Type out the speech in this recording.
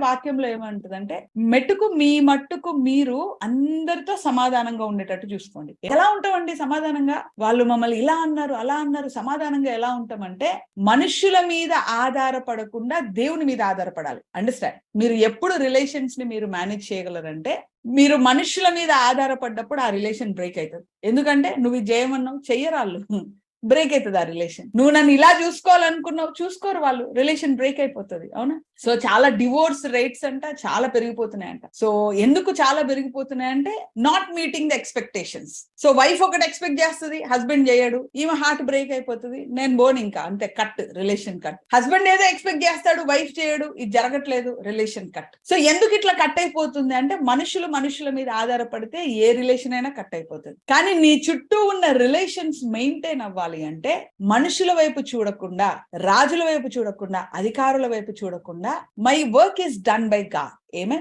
వాక్యంలో ఏమంటదంటే, మెట్టుకు మీ మట్టుకు మీరు అందరితో సమాధానంగా ఉండేటట్టు చూసుకోండి. ఎలా ఉంటామండి సమాధానంగా? వాళ్ళు మమ్మల్ని ఇలా అన్నారు, అలా అన్నారు, సమాధానంగా ఎలా ఉంటామంటే, మనుష్యుల మీద ఆధారపడకుండా దేవుని మీద ఆధారపడాలి. అండర్స్టాండ్? మీరు ఎప్పుడు రిలేషన్స్ ని మీరు మేనేజ్ చేయగలరంటే, మీరు మనుషుల మీద ఆధారపడ్డప్పుడు ఆ రిలేషన్ బ్రేక్ అవుతుంది. ఎందుకంటే నువ్వు ఇది చేయమన్నావు, చెయ్యరాళ్ళు, బ్రేక్ అవుతుంది ఆ రిలేషన్. నువ్వు నన్ను ఇలా చూసుకోవాలనుకున్నావు, చూసుకోరు వాళ్ళు, రిలేషన్ బ్రేక్ అయిపోతుంది. అవునా? సో చాలా డివోర్స్ రేట్స్ అంట చాలా పెరిగిపోతున్నాయంట. సో ఎందుకు చాలా పెరిగిపోతున్నాయంటే, not meeting the expectations. So wife ఒకటి ఎక్స్పెక్ట్ చేస్తుంది, హస్బెండ్ చేయడు, ఈమె హార్ట్ బ్రేక్ అయిపోతుంది, నేను బోన్ ఇంకా అంతే, కట్, రిలేషన్ కట్. హస్బెండ్ ఏదో ఎక్స్పెక్ట్ చేస్తాడు, వైఫ్ చేయడు, ఇది జరగట్లేదు, రిలేషన్ కట్. సో ఎందుకు ఇట్లా కట్ అయిపోతుంది అంటే, మనుషుల మీద ఆధారపడితే ఏ రిలేషన్ అయినా కట్ అయిపోతుంది. కానీ నీ చుట్టూ ఉన్న రిలేషన్స్ మెయింటైన్ అవ్వాలి అంటే, మనుషుల వైపు చూడకుండా, రాజుల వైపు చూడకుండా, అధికారుల వైపు చూడకుండా, my work is done by God. ఏమే